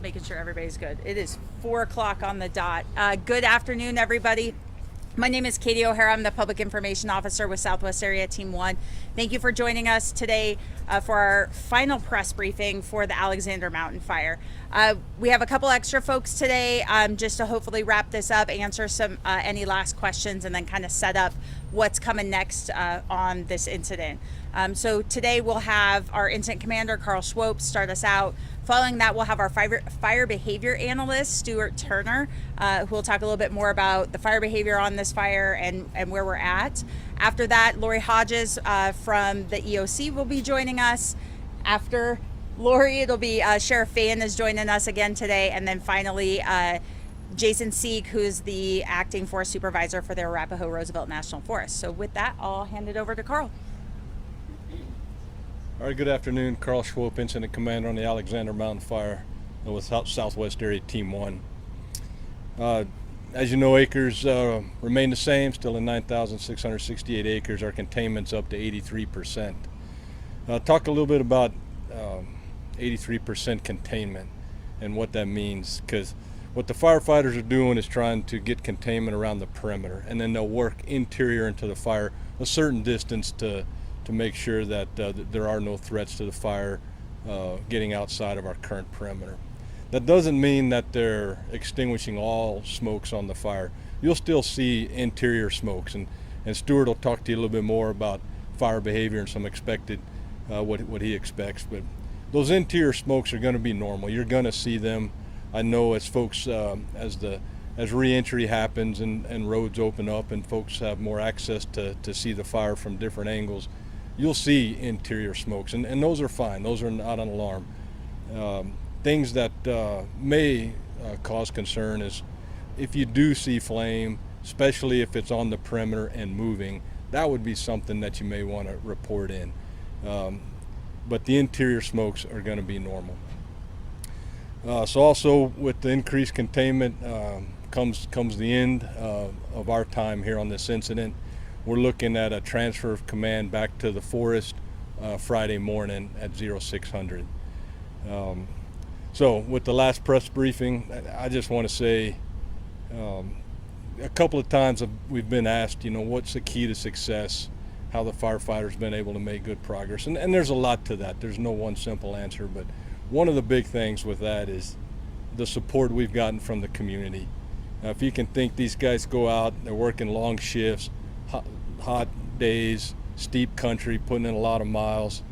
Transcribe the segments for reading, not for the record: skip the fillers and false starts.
making sure everybody's good. It is 4 o'clock on the dot. Good afternoon, everybody. My name is Katie O'Hara. I'm the Public Information Officer with Southwest Area Team 1. Thank you for joining us today for our final press briefing for the Alexander Mountain Fire. We have a couple extra folks today just to hopefully wrap this up, answer some any last questions, and then kind of set up what's coming next on this incident. So today we'll have our incident commander, Carl Schop, start us out. Following that, we'll have our fire behavior analyst, Stuart Turner, who will talk a little bit more about the fire behavior on this fire and where we're at. After that, Lori Hodges from the EOC will be joining us. After Lori, it'll be Sheriff Fan is joining us again today. And then finally, Jason Sieg, who's the acting forest supervisor for the Arapahoe Roosevelt National Forest. So with that, I'll hand it over to Carl. All right, good afternoon. Carl Schop, Incident Commander on the Alexander Mountain Fire with Southwest Area Team 1. As you know, acres remain the same, still at 9,668 acres. Our containment's up to 83%. Talk a little bit about 83% containment and what that means, because what the firefighters are doing is trying to get containment around the perimeter, and then they'll work interior into the fire a certain distance to make sure that there are no threats to the fire getting outside of our current perimeter. That doesn't mean that they're extinguishing all smokes on the fire. You'll still see interior smokes, and Stuart will talk to you a little bit more about fire behavior and some expected, what he expects. But those interior smokes are going to be normal. You're going to see them. I know as folks, as re-entry happens and roads open up and folks have more access to see the fire from different angles, you'll see interior smokes, and those are fine. Those are not an alarm. Things that may cause concern is if you do see flame, especially if it's on the perimeter and moving, that would be something that you may want to report in. But the interior smokes are going to be normal. So also with the increased containment comes the end of our time here on this incident. We're looking at a transfer of command back to the forest Friday morning at 0600. So with the last press briefing, I just want to say a couple of times we've been asked, what's the key to success, how the firefighters been able to make good progress. And there's a lot to that. There's no one simple answer, but one of the big things with that is the support we've gotten from the community. If you can think, these guys go out, they're working long shifts, hot days, steep country, putting in a lot of miles,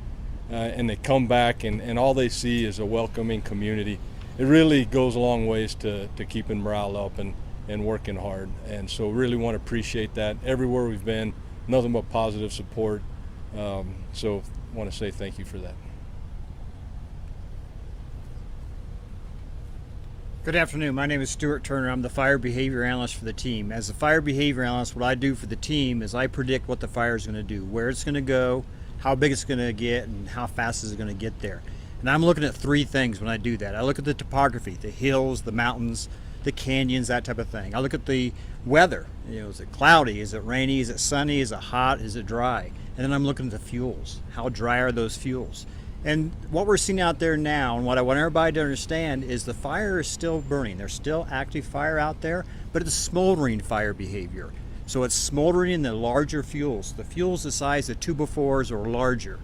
and they come back and all they see is a welcoming community. It really goes a long ways to keeping morale up and working hard. And so really want to appreciate that. Everywhere we've been, nothing but positive support. So want to say thank you for that. Good afternoon. My name is Stuart Turner. I'm the fire behavior analyst for the team. As a fire behavior analyst, what I do for the team is I predict what the fire is going to do, where it's going to go, how big it's going to get, and how fast is it going to get there. And I'm looking at three things when I do that. I look at the topography, the hills, the mountains, the canyons, that type of thing. I look at the weather. Is it cloudy? Is it rainy? Is it sunny? Is it hot? Is it dry? And then I'm looking at the fuels. How dry are those fuels? And what we're seeing out there now, and what I want everybody to understand, is the fire is still burning. There's still active fire out there, but it's smoldering fire behavior. So it's smoldering in the larger fuels. The fuels the size of 2x4s or larger.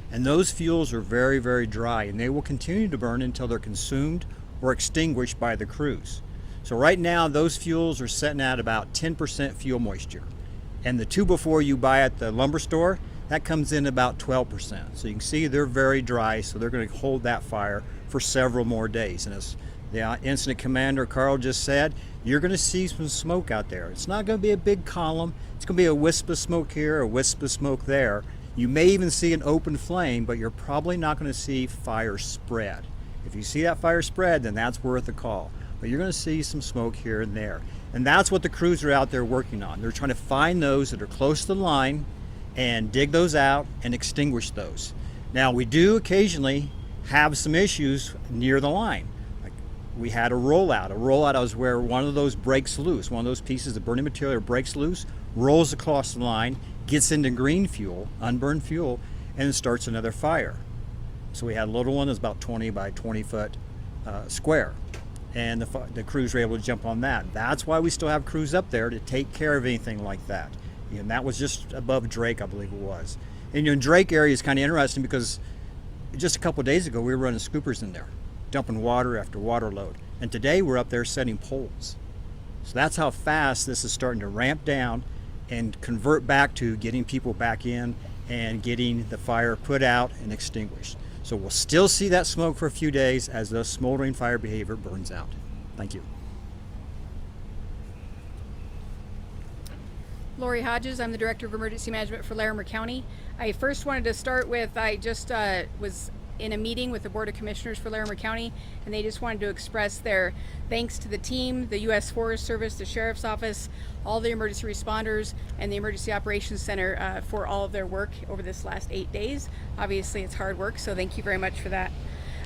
And those fuels are very, very dry, and they will continue to burn until they're consumed or extinguished by the crews. So right now, those fuels are setting at about 10% fuel moisture. And the 2x4 you buy at the lumber store, that comes in about 12%. So you can see they're very dry, so they're going to hold that fire for several more days. And as the incident commander Carl just said, you're going to see some smoke out there. It's not going to be a big column. It's going to be a wisp of smoke here, a wisp of smoke there. You may even see an open flame, but you're probably not going to see fire spread. If you see that fire spread, then that's worth a call. But you're going to see some smoke here and there. And that's what the crews are out there working on. They're trying to find those that are close to the line and dig those out and extinguish those. Now, we do occasionally have some issues near the line. Like we had a rollout. A rollout is where one of those breaks loose. One of those pieces of burning material breaks loose, rolls across the line, gets into green fuel, unburned fuel, and starts another fire. So we had a little one that's about 20 by 20 foot square, and the crews were able to jump on that. That's why we still have crews up there to take care of anything like that. And that was just above Drake, I believe it was. And Drake area is kind of interesting because just a couple of days ago we were running scoopers in there, dumping water after water load. And today we're up there setting poles. So that's how fast this is starting to ramp down and convert back to getting people back in and getting the fire put out and extinguished. So we'll still see that smoke for a few days as the smoldering fire behavior burns out. Thank you. Lori Hodges, I'm the Director of Emergency Management for Larimer County. I first wanted to start with, I just was in a meeting with the Board of Commissioners for Larimer County, and they just wanted to express their thanks to the team, the U.S. Forest Service, the Sheriff's Office, all the emergency responders, and the Emergency Operations Center for all of their work over this last 8 days. Obviously, it's hard work, so thank you very much for that.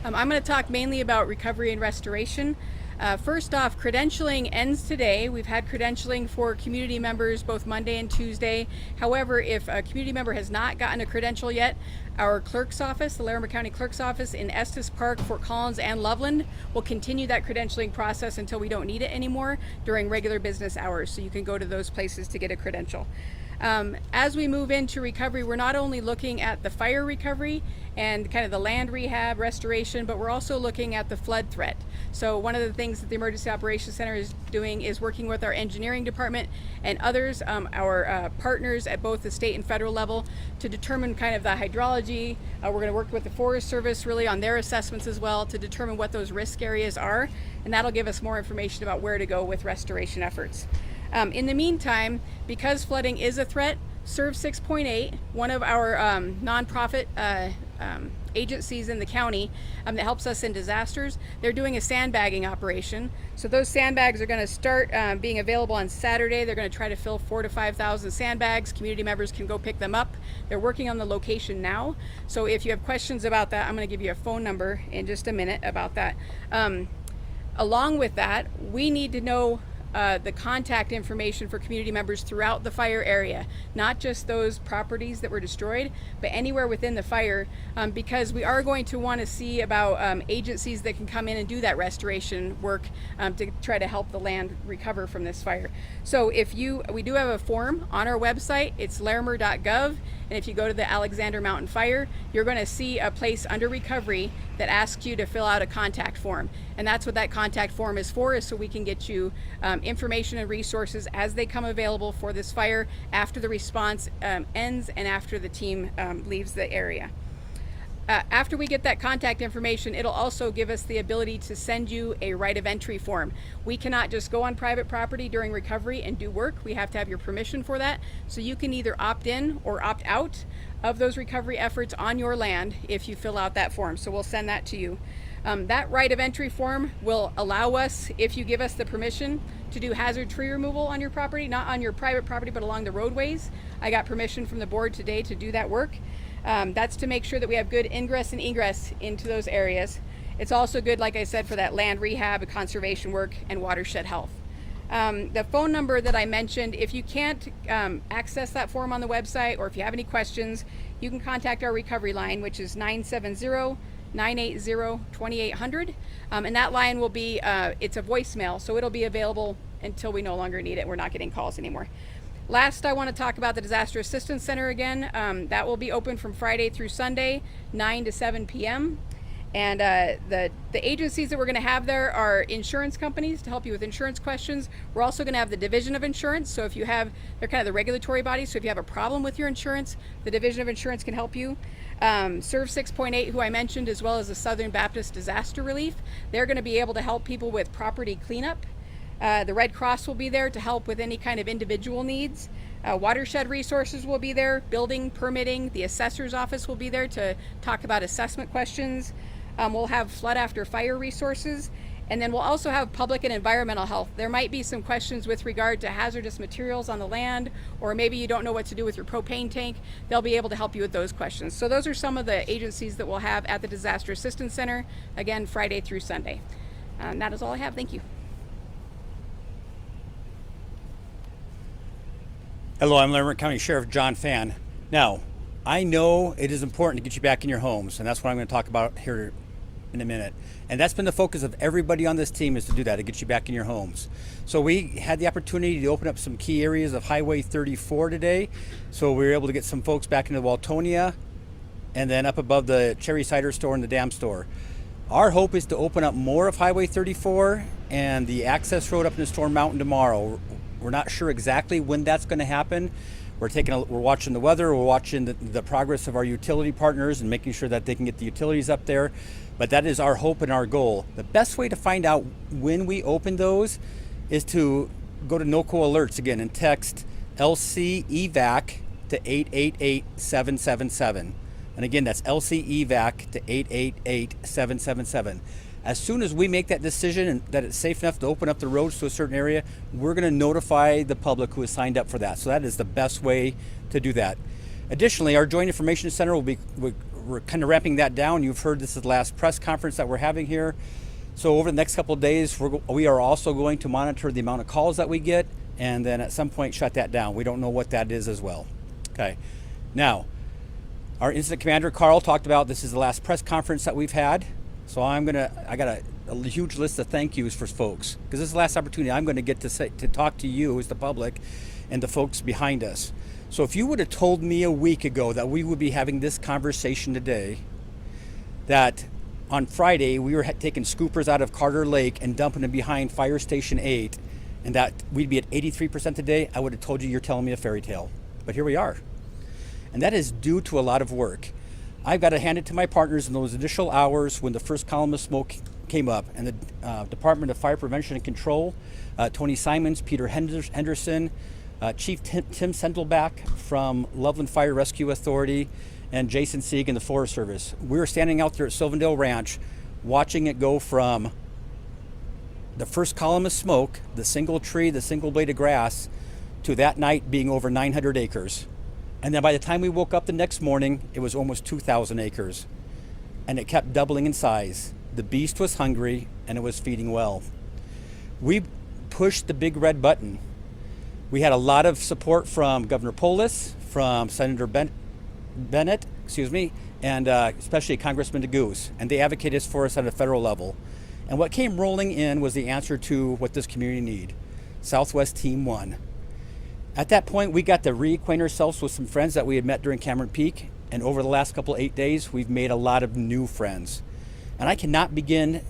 I'm going to talk mainly about recovery and restoration. First off, credentialing ends today. We've had credentialing for community members both Monday and Tuesday. However, if a community member has not gotten a credential yet, our clerk's office, the Larimer County Clerk's Office in Estes Park, Fort Collins, and Loveland will continue that credentialing process until we don't need it anymore during regular business hours. So you can go to those places to get a credential. As we move into recovery, we're not only looking at the fire recovery and kind of the land rehab restoration, but we're also looking at the flood threat. So one of the things that the Emergency Operations Center is doing is working with our engineering department and others, our partners at both the state and federal level, to determine kind of the hydrology. We're going to work with the Forest Service really on their assessments as well to determine what those risk areas are, and that'll give us more information about where to go with restoration efforts. In the meantime, because flooding is a threat, Serve 6.8, one of our nonprofit agencies in the county that helps us in disasters, they're doing a sandbagging operation. So those sandbags are going to start being available on Saturday. They're going to try to fill 4,000 to 5,000 sandbags. Community members can go pick them up. They're working on the location now. So if you have questions about that, I'm going to give you a phone number in just a minute about that. Along with that, we need to know the contact information for community members throughout the fire area, not just those properties that were destroyed, but anywhere within the fire, because we are going to want to see about agencies that can come in and do that restoration work to try to help the land recover from this fire. So we do have a form on our website. It's larimer.gov, and if you go to the Alexander Mountain Fire, you're going to see a place under recovery that asks you to fill out a contact form. And that's what that contact form is for, is so we can get you information and resources as they come available for this fire after the response ends and after the team leaves the area. After we get that contact information, it'll also give us the ability to send you a right of entry form. We cannot just go on private property during recovery and do work. We have to have your permission for that. So you can either opt in or opt out of those recovery efforts on your land if you fill out that form. So we'll send that to you. That right of entry form will allow us, if you give us the permission, to do hazard tree removal on your property, not on your private property, but along the roadways. I got permission from the board today to do that work. That's to make sure that we have good ingress and egress into those areas. It's also good, like I said, for that land rehab, conservation work, and watershed health. The phone number that I mentioned, if you can't access that form on the website, or if you have any questions, you can contact our recovery line, which is 970-980-2800. And that line will be, it's a voicemail, so it'll be available until we no longer need it. We're not getting calls anymore. Last, I want to talk about the Disaster Assistance Center again. That will be open from Friday through Sunday, 9 to 7 p.m. And the agencies that we're going to have there are insurance companies to help you with insurance questions. We're also going to have the Division of Insurance. So if you have, they're kind of the regulatory bodies. So if you have a problem with your insurance, the Division of Insurance can help you. Serve 6.8, who I mentioned, as well as the Southern Baptist Disaster Relief, they're going to be able to help people with property cleanup. The Red Cross will be there to help with any kind of individual needs. Watershed resources will be there, building, permitting. The assessor's office will be there to talk about assessment questions. We'll have flood after fire resources. And then we'll also have public and environmental health. There might be some questions with regard to hazardous materials on the land, or maybe you don't know what to do with your propane tank. They'll be able to help you with those questions. So those are some of the agencies that we'll have at the Disaster Assistance Center, again, Friday through Sunday. And that is all I have. Thank you. Hello, I'm Larimer County Sheriff John Fan. Now, I know it is important to get you back in your homes, and that's what I'm going to talk about here in a minute. And that's been the focus of everybody on this team, is to do that, to get you back in your homes. So we had the opportunity to open up some key areas of Highway 34 today. So we were able to get some folks back into Waltonia and then up above the Cherry Cider store and the Dam store. Our hope is to open up more of Highway 34 and the access road up into Storm Mountain tomorrow. We're not sure exactly when that's going to happen. We're watching the weather, we're watching the progress of our utility partners and making sure that they can get the utilities up there. But that is our hope and our goal. The best way to find out when we open those is to go to NOCO Alerts again and text LC EVAC to 888-777. And again, that's LC EVAC to 888-777. As soon as we make that decision and that it's safe enough to open up the roads to a certain area, we're going to notify the public who has signed up for that. So that is the best way to do that. Additionally, our Joint Information Center we're kind of ramping that down. You've heard this is the last press conference that we're having here. So over the next couple of days, we are also going to monitor the amount of calls that we get, and then at some point shut that down. We don't know what that is as well. Okay. Now, our incident commander, Carl, talked about this is the last press conference that we've had. So I got a huge list of thank yous for folks, because this is the last opportunity I'm going to get to talk to you as the public and the folks behind us. So if you would have told me a week ago that we would be having this conversation today, that on Friday we were taking scoopers out of Carter Lake and dumping them behind Fire Station 8, and that we'd be at 83% today, I would have told you you're telling me a fairy tale. But here we are. And that is due to a lot of work. I've got to hand it to my partners in those initial hours when the first column of smoke came up, and the Department of Fire Prevention and Control, Tony Simons, Peter Henderson, Chief Tim Sendelbach from Loveland Fire Rescue Authority, and Jason Sieg in the Forest Service. We were standing out there at Sylvandale Ranch watching it go from the first column of smoke, the single tree, the single blade of grass, to that night being over 900 acres. And then by the time we woke up the next morning, it was almost 2,000 acres. And it kept doubling in size. The beast was hungry, and it was feeding well. We pushed the big red button. We had a lot of support from Governor Polis, from Senator Bennett, and especially Congressman DeGoose. And they advocated for us at a federal level. And what came rolling in was the answer to what this community needed: Southwest Team 1. At that point, we got to reacquaint ourselves with some friends that we had met during Cameron Peak, and over the last 8 days, we've made a lot of new friends. And I cannot begin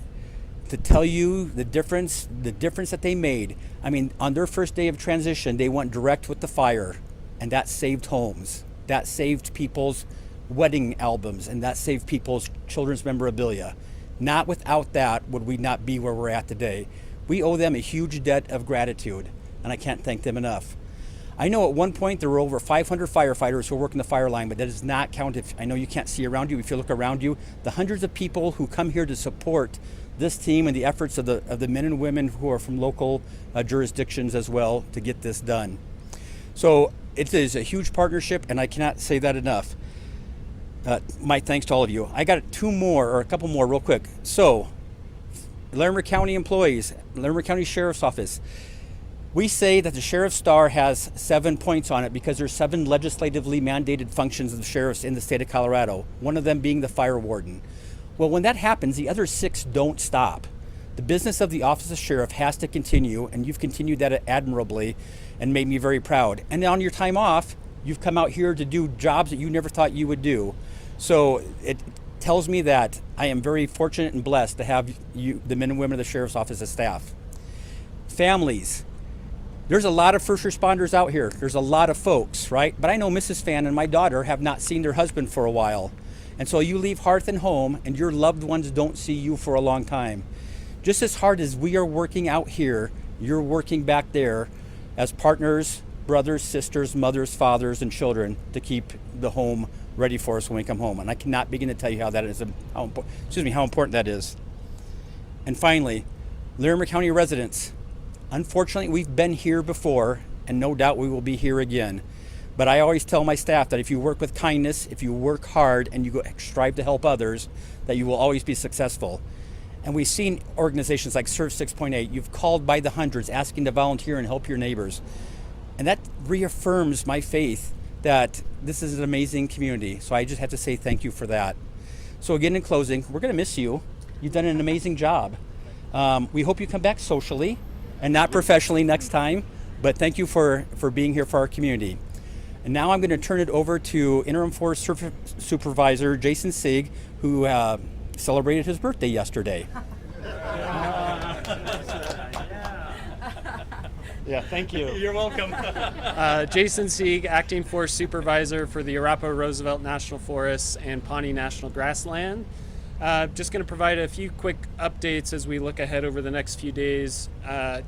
to tell you the difference that they made. I mean, on their first day of transition, they went direct with the fire, and that saved homes. That saved people's wedding albums, and that saved people's children's memorabilia. Not without that would we not be where we're at today. We owe them a huge debt of gratitude, and I can't thank them enough. I know at one point there were over 500 firefighters who were working the fire line, but that does not count if, I know you can't see around you, if you look around you, the hundreds of people who come here to support this team and the efforts of the men and women who are from local jurisdictions as well to get this done. So it is a huge partnership, and I cannot say that enough. My thanks to all of you. I got a couple more real quick. So, Larimer County employees, Larimer County Sheriff's Office, we say that the Sheriff's Star has 7 points on it because there's 7 legislatively mandated functions of the sheriffs in the state of Colorado, one of them being the fire warden. Well, when that happens, the other 6 don't stop. The business of the office of sheriff has to continue, and you've continued that admirably and made me very proud. And on your time off, you've come out here to do jobs that you never thought you would do. So it tells me that I am very fortunate and blessed to have you, the men and women of the Sheriff's Office, as staff. Families. There's a lot of first responders out here. There's a lot of folks, right? But I know Mrs. Fan and my daughter have not seen their husband for a while. And so you leave hearth and home, and your loved ones don't see you for a long time. Just as hard as we are working out here, you're working back there as partners, brothers, sisters, mothers, fathers, and children to keep the home ready for us when we come home. And I cannot begin to tell you how that is, how important that is. And finally, Larimer County residents. Unfortunately, we've been here before, and no doubt we will be here again. But I always tell my staff that if you work with kindness, if you work hard, and you strive to help others, that you will always be successful. And we've seen organizations like Serve 6.8, you've called by the hundreds asking to volunteer and help your neighbors. And that reaffirms my faith that this is an amazing community. So I just have to say thank you for that. So again, in closing, we're going to miss you. You've done an amazing job. We hope you come back socially and not professionally next time, but thank you for being here for our community. And now I'm going to turn it over to Interim Forest Supervisor Jason Sieg, who celebrated his birthday yesterday. Yeah, thank you. You're welcome. Jason Sieg, Acting Forest Supervisor for the Arapahoe Roosevelt National Forests and Pawnee National Grassland. Just going to provide a few quick updates as we look ahead over the next few days.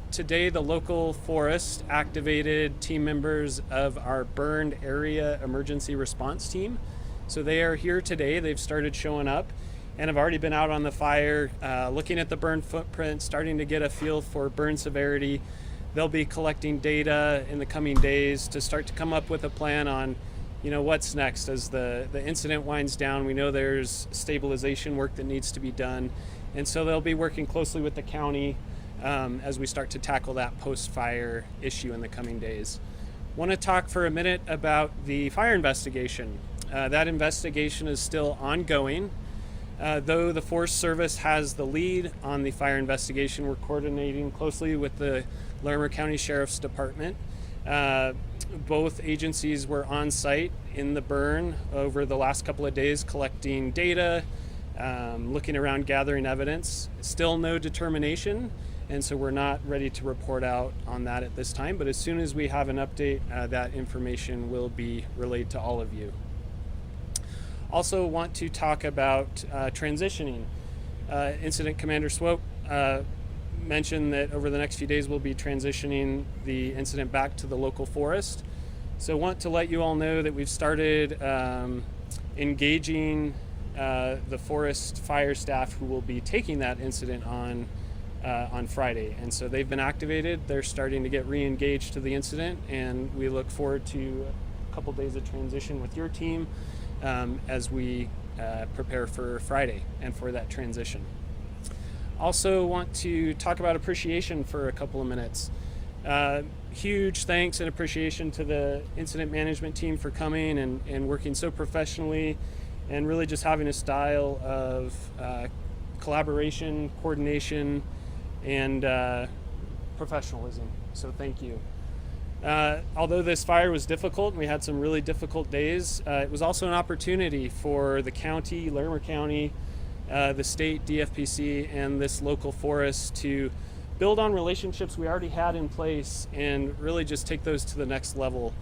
Today, the local forest activated team members of our burned area emergency response team. So they are here today. They've started showing up and have already been out on the fire, looking at the burn footprint, starting to get a feel for burn severity. They'll be collecting data in the coming days to start to come up with a plan on, what's next as the incident winds down. We know there's stabilization work that needs to be done. And so they'll be working closely with the county as we start to tackle that post-fire issue in the coming days. Want to talk for a minute about the fire investigation. That investigation is still ongoing. Though the Forest Service has the lead on the fire investigation, we're coordinating closely with the Larimer County Sheriff's Department. Both agencies were on site in the burn over the last couple of days collecting data, looking around, gathering evidence. Still no determination, and so we're not ready to report out on that at this time, but as soon as we have an update, that information will be relayed to all of you. Also want to talk about transitioning. Incident Commander Swope mentioned that over the next few days we'll be transitioning the incident back to the local forest. So want to let you all know that we've started engaging the forest fire staff who will be taking that incident on Friday. And so they've been activated. They're starting to get re-engaged to the incident, and we look forward to a couple days of transition with your team as we prepare for Friday and for that transition. Also want to talk about appreciation for a couple of minutes. Huge thanks and appreciation to the incident management team for coming and working so professionally and really just having a style of collaboration, coordination, and professionalism. So thank you. Although this fire was difficult and we had some really difficult days, it was also an opportunity for the county, Larimer County, the state, DFPC, and this local forest to build on relationships we already had in place and really just take those to the next level.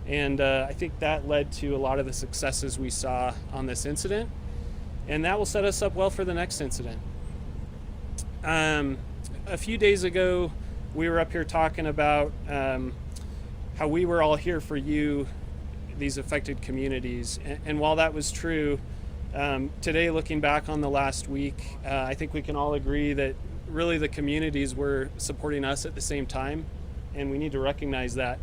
And I think that led to a lot of the successes we saw on this incident, and that will set us up well for the next incident. A few days ago, we were up here talking about how we were all here for you, these affected communities. And while that was true, today, looking back on the last week, I think we can all agree that really the communities were supporting us at the same time, and we need to recognize that.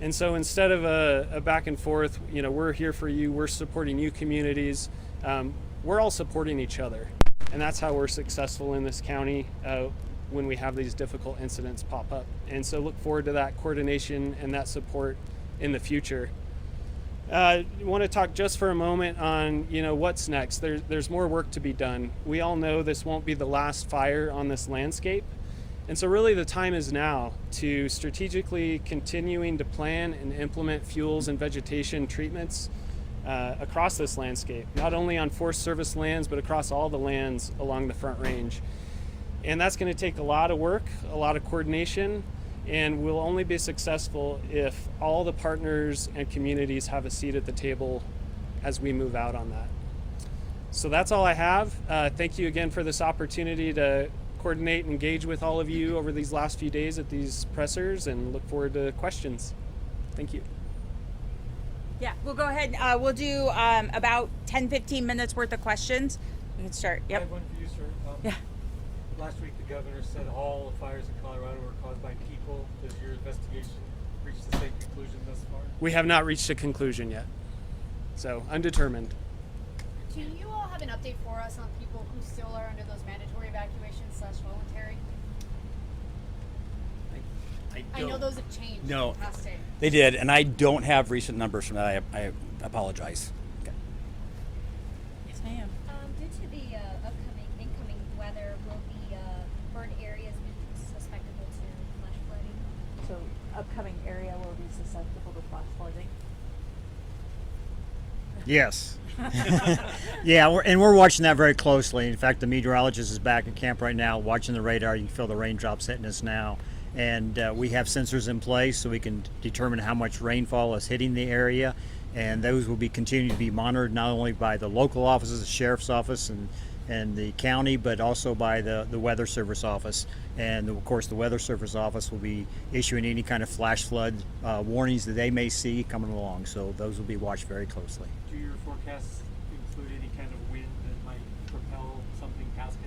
And so instead of a back and forth, we're here for you, we're supporting you communities, we're all supporting each other. And that's how we're successful in this county when we have these difficult incidents pop up. And so look forward to that coordination and that support in the future. I want to talk just for a moment on what's next. There's more work to be done. We all know this won't be the last fire on this landscape, and so really the time is now to strategically continuing to plan and implement fuels and vegetation treatments across this landscape, not only on Forest Service lands but across all the lands along the Front Range. And that's going to take a lot of work, a lot of coordination, and we'll only be successful if all the partners and communities have a seat at the table as we move out on that. So that's all I have. Thank you again for this opportunity to coordinate and engage with all of you over these last few days at these pressers, and look forward to questions. Thank you. Yeah, we'll go ahead. We'll do about 10-15 minutes worth of questions. We can start. I Yep. have one for you, sir. Yeah. Last week, the governor said all the fires in Colorado were caused by people. Does your investigation reach the same conclusion thus far? We have not reached a conclusion yet, so undetermined. Do you all have an update for us on people who still are under those mandatory evacuations / voluntary? I know those have changed No. in the past day. They did, and I don't have recent numbers from that. I apologize. Okay. Yes, ma'am. Due to the incoming will be susceptible to flash flooding? Yes. Yeah, we're watching that very closely. In fact, the meteorologist is back at camp right now watching the radar. You can feel the raindrops hitting us now. And we have sensors in place so we can determine how much rainfall is hitting the area. And those will be continuing to be monitored not only by the local offices, the sheriff's office and the county, but also by the Weather Service office. And of course, the Weather Service office will be issuing any kind of flash flood warnings that they may see coming along. So those will be watched very closely. Do your forecasts include any kind of wind that might propel something past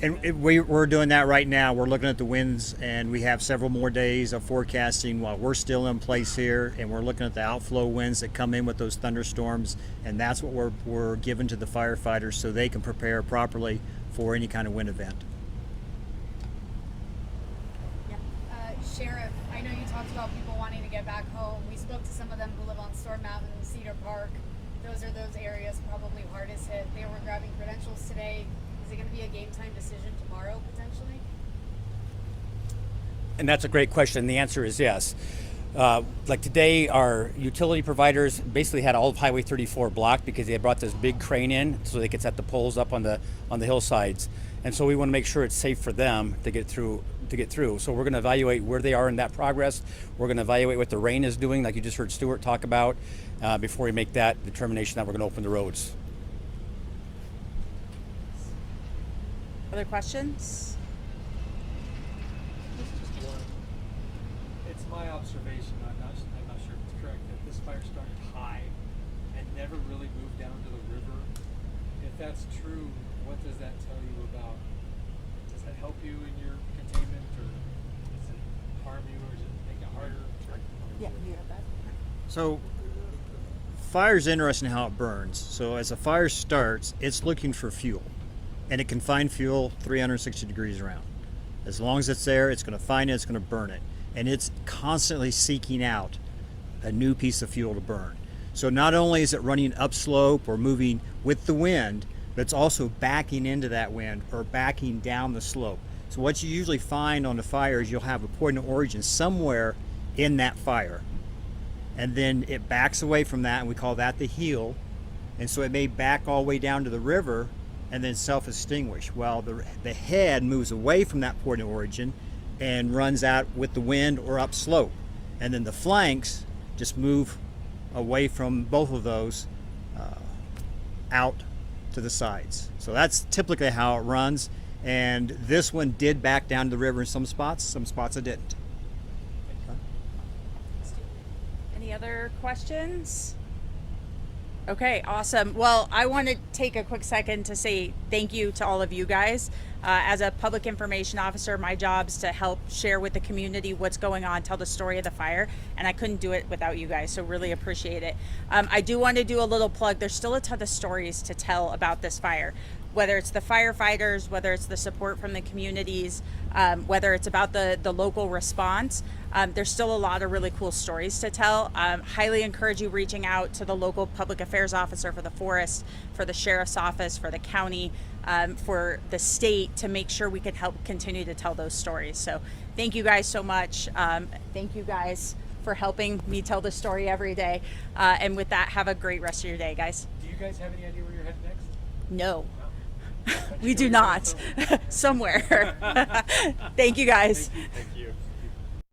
containment? And we're doing that right now. We're looking at the winds, and we have several more days of forecasting while we're still in place here. And we're looking at the outflow winds that come in with those thunderstorms, and that's what we're giving to the firefighters so they can prepare properly for any kind of wind event. Sheriff, I know you talked about people wanting to get back home. We spoke to some of them who live on Storm Mountain, Cedar Park. Those are those areas probably hardest hit. They were grabbing credentials today. Is it going to be a game time decision tomorrow potentially? And that's a great question. The answer is yes. Like today, our utility providers basically had all of Highway 34 blocked because they had brought this big crane in so they could set the poles up on the hillsides. And so we want to make sure it's safe for them to get through. So we're going to evaluate where they are in that progress. We're going to evaluate what the rain is doing, like you just heard Stuart talk about, before we make that determination that we're going to open the roads. Other questions? Just one. It's my observation, I'm not sure if it's correct, that this fire started high and never really moved down to the river. If that's true, what does that tell you about, does that help you in your containment, or does it harm you, or does it make it harder? Yeah, you have that. So fire's interesting how it burns. So as a fire starts, it's looking for fuel, and it can find fuel 360 degrees around. As long as it's there, it's going to find it, it's going to burn it, and it's constantly seeking out a new piece of fuel to burn. So not only is it running upslope or moving with the wind, but it's also backing into that wind or backing down the slope. So what you usually find on the fire is you'll have a point of origin somewhere in that fire, and then it backs away from that, and we call that the heel. And so it may back all the way down to the river and then self-extinguish. Well, the head moves away from that point of origin and runs out with the wind or upslope, and then the flanks just move away from both of those out to the sides. So that's typically how it runs, and this one did back down to the river in some spots it didn't. Any other questions? Okay, awesome. Well, I want to take a quick second to say thank you to all of you guys. As a public information officer, my job is to help share with the community what's going on, tell the story of the fire, and I couldn't do it without you guys, so really appreciate it. I do want to do a little plug. There's still a ton of stories to tell about this fire, whether it's the firefighters, whether it's the support from the communities, whether it's about the local response. There's still a lot of really cool stories to tell. Highly encourage you reaching out to the local public affairs officer for the forest, for the sheriff's office, for the county, for the state, to make sure we can help continue to tell those stories. So thank you guys so much. Thank you guys for helping me tell the story every day. And with that, have a great rest of your day, guys. Do you guys have any idea where you're headed next? No. We do not. Somewhere. Thank you guys. Thank you.